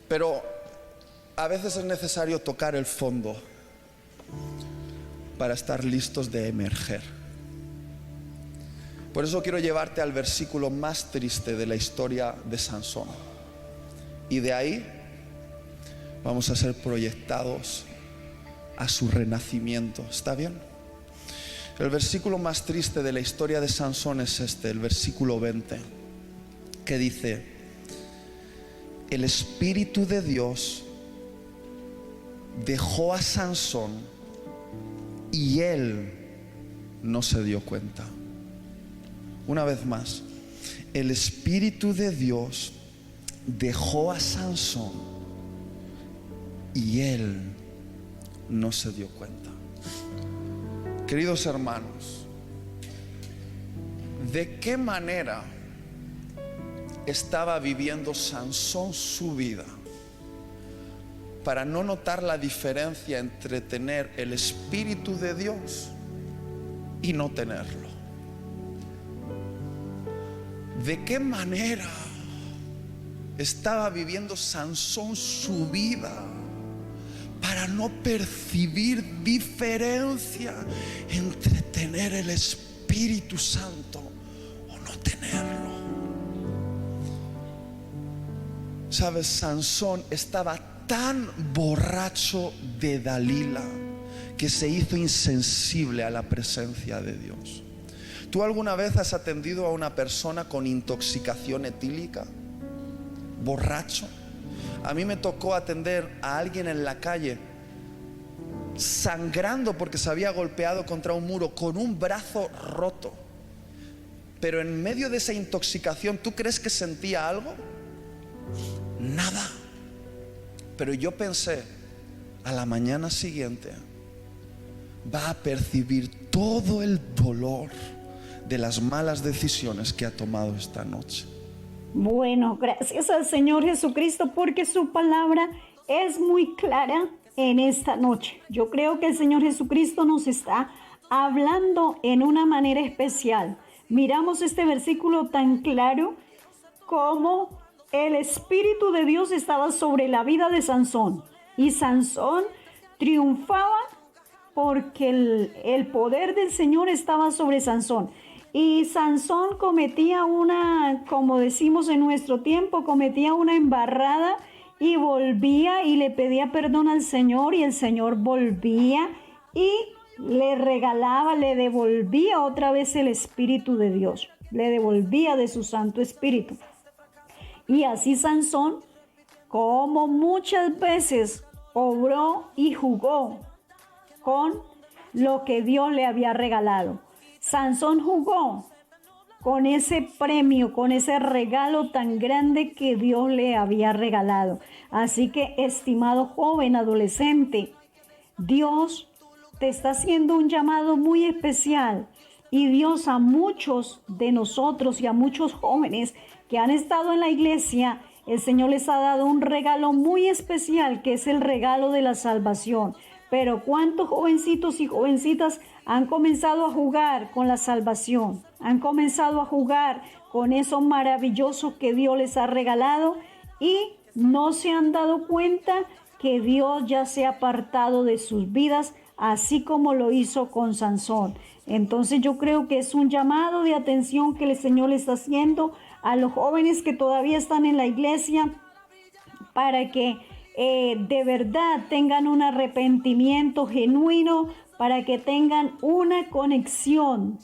Pero a veces es necesario tocar el fondo para estar listos de emerger. Por eso quiero llevarte al versículo más triste de la historia de Sansón. Y de ahí vamos a ser proyectados a su renacimiento. ¿Está bien? El versículo más triste de la historia de Sansón es este, el versículo 20, que dice: el Espíritu de Dios dejó a Sansón y él no se dio cuenta. Una vez más, el Espíritu de Dios dejó a Sansón y él no se dio cuenta. Queridos hermanos, ¿de qué manera estaba viviendo Sansón su vida para no notar la diferencia entre tener el Espíritu de Dios y no tenerlo? ¿De qué manera estaba viviendo Sansón su vida para no percibir diferencia entre tener el Espíritu Santo o no tenerlo? Sabes, Sansón estaba tan borracho de Dalila que se hizo insensible a la presencia de Dios. ¿Tú alguna vez has atendido a una persona con intoxicación etílica? Borracho. A mí me tocó atender a alguien en la calle sangrando porque se había golpeado contra un muro con un brazo roto, pero en medio de esa intoxicación, ¿tú crees que sentía algo? Nada. Pero yo pensé, a la mañana siguiente va a percibir todo el dolor de las malas decisiones que ha tomado esta noche. Bueno, gracias al Señor Jesucristo, porque su palabra es muy clara en esta noche. Yo creo que el Señor Jesucristo nos está hablando en una manera especial. Miramos este versículo tan claro como el Espíritu de Dios estaba sobre la vida de Sansón. Y Sansón triunfaba porque el poder del Señor estaba sobre Sansón. Y Sansón cometía como decimos en nuestro tiempo, cometía una embarrada y volvía y le pedía perdón al Señor, y el Señor volvía y le regalaba, le devolvía otra vez el Espíritu de Dios, le devolvía de su Santo Espíritu. Y así Sansón, como muchas veces obró y jugó con lo que Dios le había regalado. Sansón jugó con ese premio, con ese regalo tan grande que Dios le había regalado. Así que, estimado joven, adolescente, Dios te está haciendo un llamado muy especial, y Dios a muchos de nosotros y a muchos jóvenes que han estado en la iglesia, el Señor les ha dado un regalo muy especial, que es el regalo de la salvación. Pero ¿cuántos jovencitos y jovencitas han comenzado a jugar con la salvación? Han comenzado a jugar con eso maravilloso que Dios les ha regalado y no se han dado cuenta que Dios ya se ha apartado de sus vidas, así como lo hizo con Sansón. Entonces yo creo que es un llamado de atención que el Señor le está haciendo a los jóvenes que todavía están en la iglesia, para que de verdad tengan un arrepentimiento genuino, para que tengan una conexión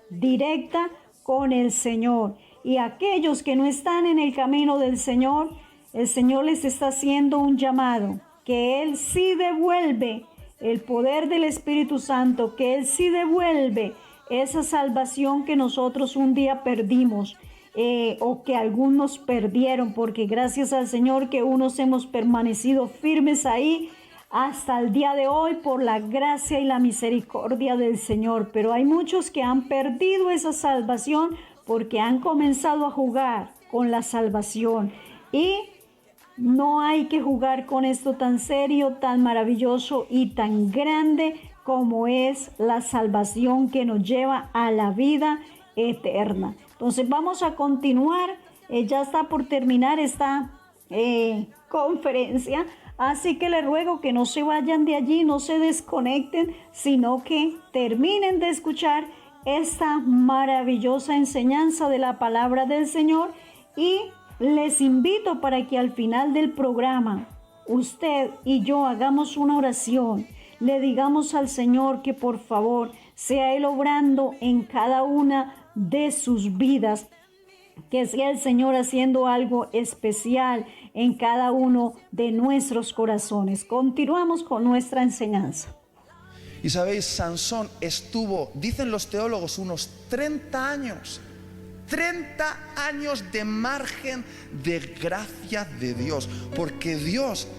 directa con el Señor. Y aquellos que no están en el camino del Señor, el Señor les está haciendo un llamado, que Él sí devuelve el poder del Espíritu Santo, que Él sí devuelve esa salvación que nosotros un día perdimos, o que algunos perdieron, porque gracias al Señor que unos hemos permanecido firmes ahí hasta el día de hoy por la gracia y la misericordia del Señor. Pero hay muchos que han perdido esa salvación porque han comenzado a jugar con la salvación, y no hay que jugar con esto tan serio, tan maravilloso y tan grande como es la salvación que nos lleva a la vida eterna. Entonces vamos a continuar, ya está por terminar esta conferencia, así que les ruego que no se vayan de allí, no se desconecten, sino que terminen de escuchar esta maravillosa enseñanza de la palabra del Señor. Y les invito para que al final del programa usted y yo hagamos una oración, le digamos al Señor que por favor sea Él obrando en cada una de sus vidas, que sea el Señor haciendo algo especial en cada uno de nuestros corazones. Continuamos con nuestra enseñanza. Y sabéis, Sansón estuvo, dicen los teólogos, unos 30 años de margen de gracia de Dios, porque Dios,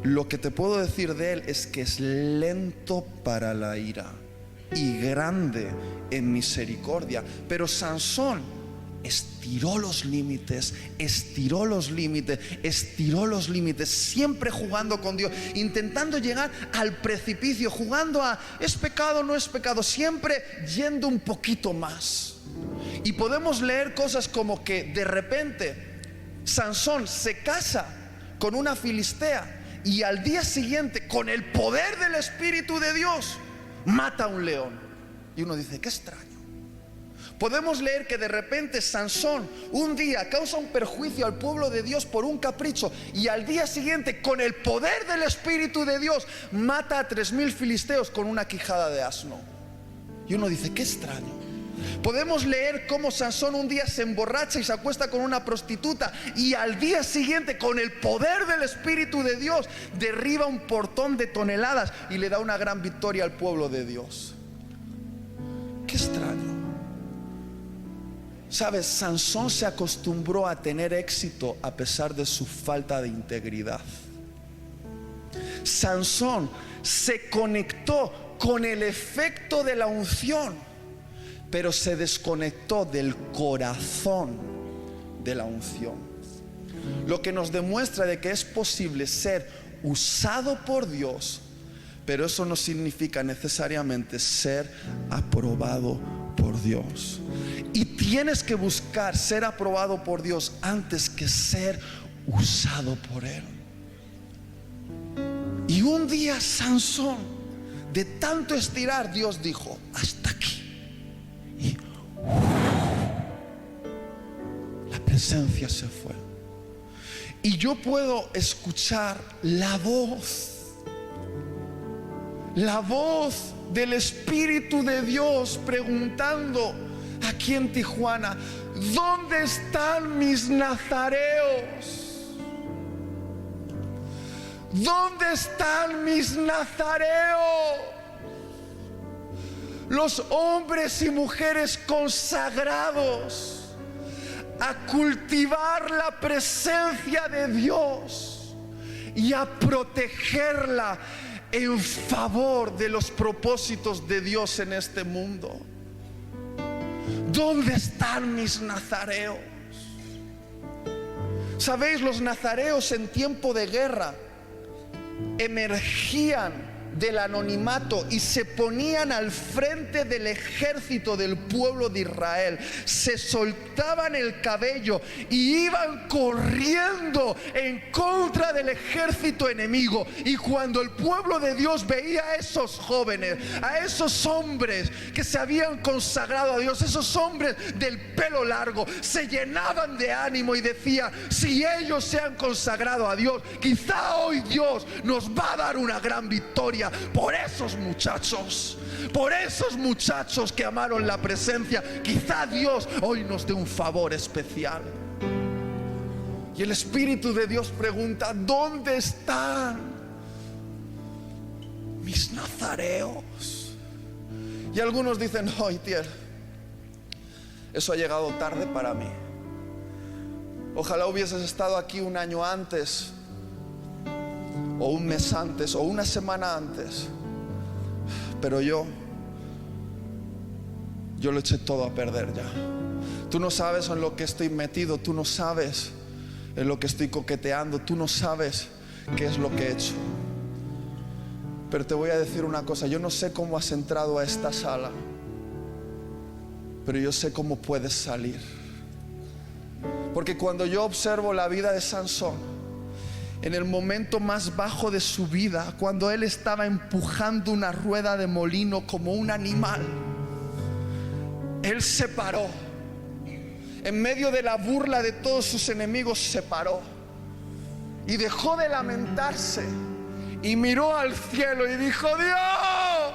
lo que te puedo decir de Él es que es lento para la ira y grande en misericordia. Pero Sansón estiró los límites, siempre jugando con Dios, intentando llegar al precipicio, jugando a ¿es pecado o no es pecado?, siempre yendo un poquito más. Y podemos leer cosas como que de repente Sansón se casa con una filistea y al día siguiente, con el poder del Espíritu de Dios, mata a un león. Y uno dice, qué extraño. Podemos leer que de repente Sansón un día causa un perjuicio al pueblo de Dios por un capricho, y al día siguiente, con el poder del Espíritu de Dios, mata a 3000 filisteos con una quijada de asno. Y uno dice, qué extraño. Podemos leer cómo Sansón un día se emborracha y se acuesta con una prostituta, y al día siguiente, con el poder del Espíritu de Dios, derriba un portón de toneladas y le da una gran victoria al pueblo de Dios. Qué extraño. Sabes, Sansón se acostumbró a tener éxito a pesar de su falta de integridad. Sansón se conectó con el efecto de la unción, pero se desconectó del corazón de la unción. Lo que nos demuestra de que es posible ser usado por Dios, pero eso no significa necesariamente ser aprobado por Dios. Y tienes que buscar ser aprobado por Dios antes que ser usado por Él. Y un día Sansón, de tanto estirar, Dios dijo, hasta aquí. Y la presencia se fue. Y yo puedo escuchar la voz del Espíritu de Dios preguntando aquí en Tijuana, ¿dónde están mis nazareos? ¿Dónde están mis nazareos? Los hombres y mujeres consagrados a cultivar la presencia de Dios y a protegerla en favor de los propósitos de Dios en este mundo. ¿Dónde están mis nazareos? Sabéis, los nazareos en tiempo de guerra emergían del anonimato y se ponían al frente del ejército del pueblo de Israel. Se soltaban el cabello y iban corriendo en contra del ejército enemigo. Y cuando el pueblo de Dios veía a esos jóvenes, a esos hombres que se habían consagrado a Dios, esos hombres del pelo largo, se llenaban de ánimo y decía, si ellos se han consagrado a Dios, quizá hoy Dios nos va a dar una gran victoria por esos muchachos. por esos muchachos que amaron la presencia. Quizá Dios hoy nos dé un favor especial. Y el Espíritu de Dios pregunta: ¿dónde están mis nazareos? Y algunos dicen: no, Itiel, eso ha llegado tarde para mí. Ojalá hubieses estado aquí un año antes, o un mes antes, o una semana antes. Pero yo lo eché todo a perder ya. Tú no sabes en lo que estoy metido, tú no sabes en lo que estoy coqueteando, tú no sabes qué es lo que he hecho. Pero te voy a decir una cosa: yo no sé cómo has entrado a esta sala, pero yo sé cómo puedes salir. Porque cuando yo observo la vida de Sansón, en el momento más bajo de su vida, cuando él estaba empujando una rueda de molino como un animal, él se paró. En medio de la burla de todos sus enemigos se paró y dejó de lamentarse y miró al cielo y dijo: Dios,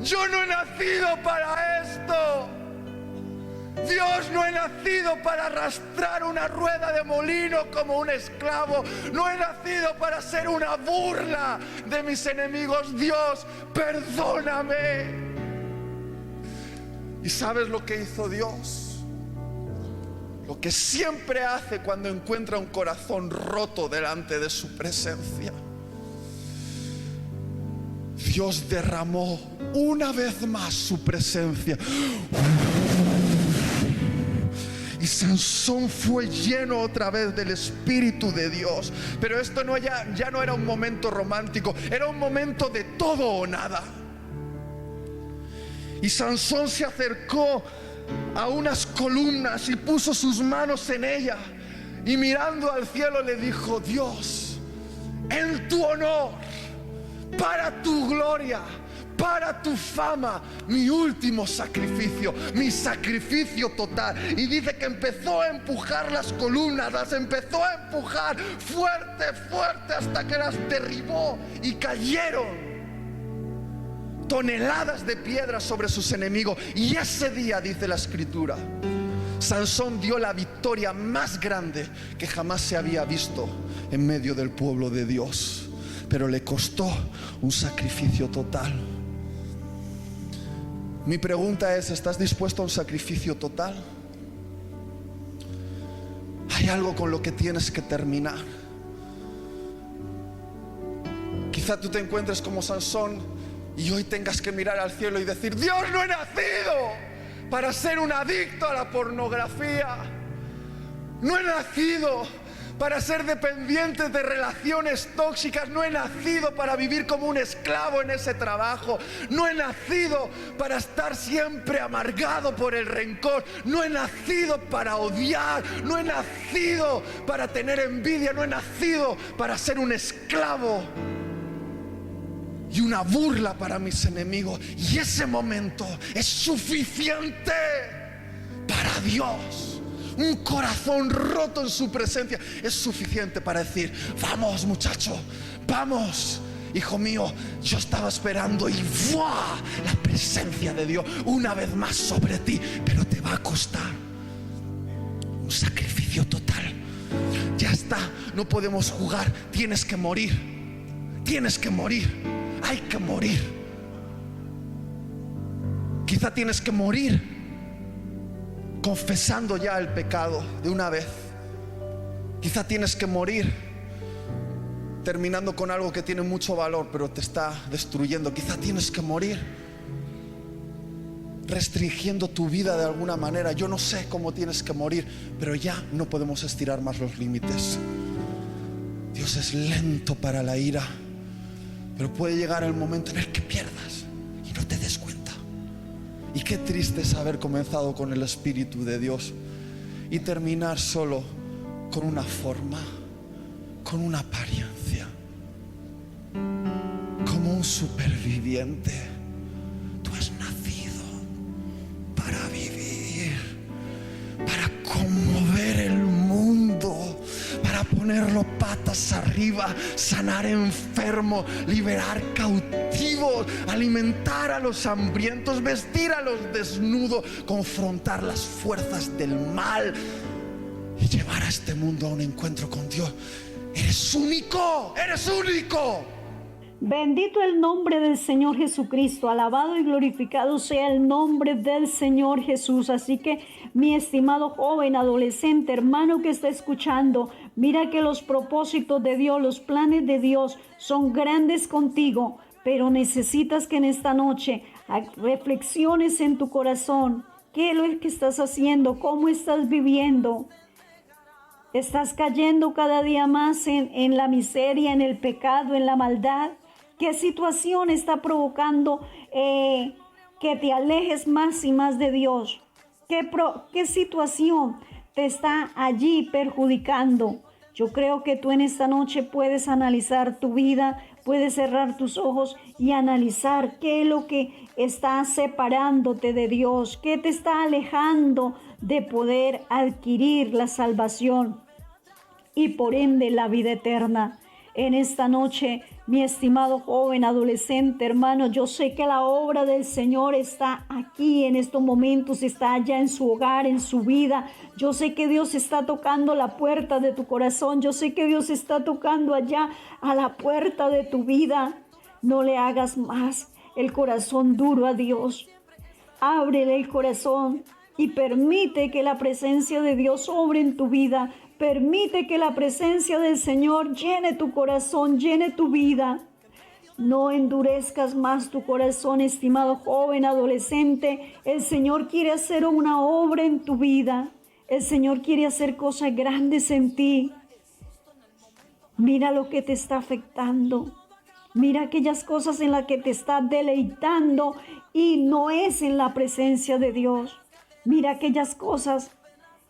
yo no he nacido para esto. Dios, no he nacido para arrastrar una rueda de molino como un esclavo. No he nacido para ser una burla de mis enemigos. Dios, perdóname. ¿Y sabes lo que hizo Dios? Lo que siempre hace cuando encuentra un corazón roto delante de su presencia. Dios derramó una vez más su presencia. Y Sansón fue lleno otra vez del Espíritu de Dios. Pero esto ya no era un momento romántico, era un momento de todo o nada. Y Sansón se acercó a unas columnas y puso sus manos en ella, y mirando al cielo le dijo: Dios, en tu honor, para tu gloria, para tu fama, mi último sacrificio, mi sacrificio total. Y dice que empezó a empujar las columnas, las empezó a empujar fuerte, fuerte, hasta que las derribó y cayeron toneladas de piedras sobre sus enemigos. Y ese día, dice la Escritura, Sansón dio la victoria más grande que jamás se había visto en medio del pueblo de Dios. Pero le costó un sacrificio total. Mi pregunta es: ¿estás dispuesto a un sacrificio total? Hay algo con lo que tienes que terminar. Quizá tú te encuentres como Sansón y hoy tengas que mirar al cielo y decir: Dios, no he nacido para ser un adicto a la pornografía. No he nacido para ser dependiente de relaciones tóxicas. No he nacido para vivir como un esclavo en ese trabajo. No he nacido para estar siempre amargado por el rencor. No he nacido para odiar. No he nacido para tener envidia. No he nacido para ser un esclavo y una burla para mis enemigos. Y ese momento es suficiente para Dios. Un corazón roto en su presencia es suficiente para decir: vamos, muchacho, vamos, hijo mío. Yo estaba esperando y ¡buah! La presencia de Dios una vez más sobre ti. Pero te va a costar un sacrificio total. Ya está, no podemos jugar. Tienes que morir. Tienes que morir. Hay que morir. Quizá tienes que morir confesando ya el pecado de una vez. Quizá tienes que morir terminando con algo que tiene mucho valor pero te está destruyendo. Quizá tienes que morir restringiendo tu vida de alguna manera. Yo no sé cómo tienes que morir, pero ya no podemos estirar más los límites. Dios es lento para la ira, pero puede llegar el momento en el que pierdas y no te des cuenta. Y qué triste es haber comenzado con el Espíritu de Dios y terminar solo con una forma, con una apariencia, como un superviviente. Tú has nacido para vivir, para conmover el mundo, para poner ponerlo patas arriba, sanar enfermos, liberar cautivos, alimentar a los hambrientos, vestir a los desnudos, confrontar las fuerzas del mal y llevar a este mundo a un encuentro con Dios. Eres único, eres único. Bendito el nombre del Señor Jesucristo, alabado y glorificado sea el nombre del Señor Jesús. Así que, mi estimado joven, adolescente, hermano que está escuchando, mira que los propósitos de Dios, los planes de Dios son grandes contigo, pero necesitas que en esta noche reflexiones en tu corazón. ¿Qué es lo que estás haciendo? ¿Cómo estás viviendo? ¿Estás cayendo cada día más en la miseria, en el pecado, en la maldad? ¿Qué situación está provocando que te alejes más y más de Dios? ¿Qué situación te está allí perjudicando? Yo creo que tú en esta noche puedes analizar tu vida, puedes cerrar tus ojos y analizar qué es lo que está separándote de Dios, qué te está alejando de poder adquirir la salvación y por ende la vida eterna. En esta noche, mi estimado joven, adolescente, hermano, yo sé que la obra del Señor está aquí en estos momentos, está allá en su hogar, en su vida. Yo sé que Dios está tocando la puerta de tu corazón. Yo sé que Dios está tocando allá a la puerta de tu vida. No le hagas más el corazón duro a Dios. Ábrele el corazón y permite que la presencia de Dios obre en tu vida. Permite que la presencia del Señor llene tu corazón, llene tu vida. No endurezcas más tu corazón, estimado joven, adolescente. El Señor quiere hacer una obra en tu vida. El Señor quiere hacer cosas grandes en ti. Mira lo que te está afectando. Mira aquellas cosas en las que te estás deleitando y no es en la presencia de Dios. Mira aquellas cosas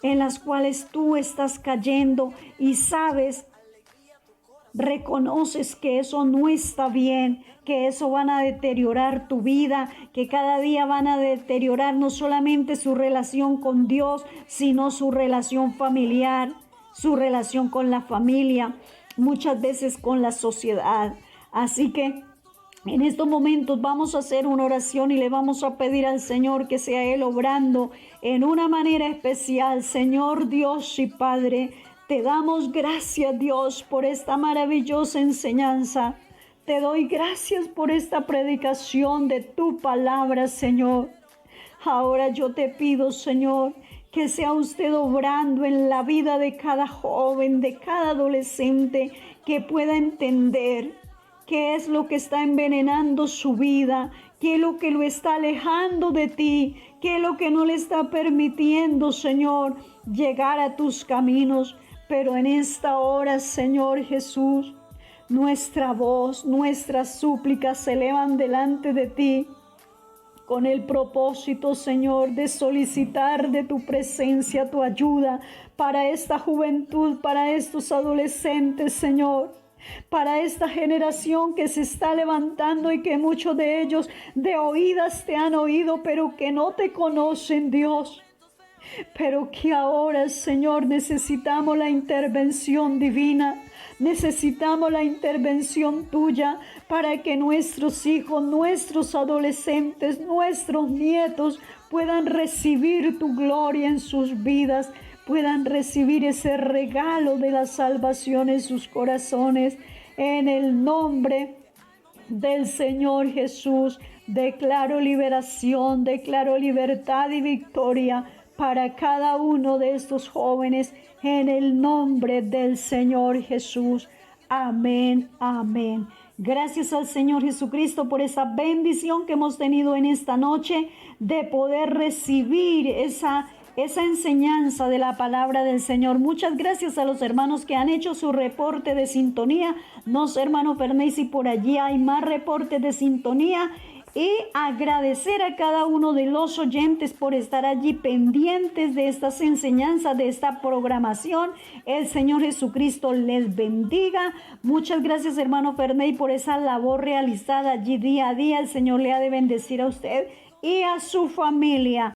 en las cuales tú estás cayendo y sabes, reconoces que eso no está bien, que eso van a deteriorar tu vida, que cada día van a deteriorar no solamente su relación con Dios, sino su relación familiar, su relación con la familia, muchas veces con la sociedad. Así que en estos momentos vamos a hacer una oración y le vamos a pedir al Señor que sea Él obrando en una manera especial. Señor Dios y Padre, te damos gracias, Dios, por esta maravillosa enseñanza. Te doy gracias por esta predicación de tu palabra, Señor. Ahora yo te pido, Señor, que sea usted obrando en la vida de cada joven, de cada adolescente, que pueda entender qué es lo que está envenenando su vida, qué es lo que lo está alejando de ti, qué es lo que no le está permitiendo, Señor, llegar a tus caminos. Pero en esta hora, Señor Jesús, nuestra voz, nuestras súplicas se elevan delante de ti con el propósito, Señor, de solicitar de tu presencia tu ayuda para esta juventud, para estos adolescentes, Señor. Para esta generación que se está levantando y que muchos de ellos de oídas te han oído, pero que no te conocen, Dios. Pero que ahora, Señor, necesitamos la intervención divina. Necesitamos la intervención tuya para que nuestros hijos, nuestros adolescentes, nuestros nietos puedan recibir tu gloria en sus vidas, puedan recibir ese regalo de la salvación en sus corazones. En el nombre del Señor Jesús, declaro liberación, declaro libertad y victoria para cada uno de estos jóvenes, en el nombre del Señor Jesús. Amén, amén. Gracias al Señor Jesucristo por esa bendición que hemos tenido en esta noche de poder recibir esa enseñanza de la palabra del Señor. Muchas gracias a los hermanos que han hecho su reporte de sintonía. No sé, hermano Ferney, si por allí hay más reportes de sintonía. Y agradecer a cada uno de los oyentes por estar allí pendientes de estas enseñanzas, de esta programación. El Señor Jesucristo les bendiga. Muchas gracias, hermano Ferney, por esa labor realizada allí día a día. El Señor le ha de bendecir a usted y a su familia.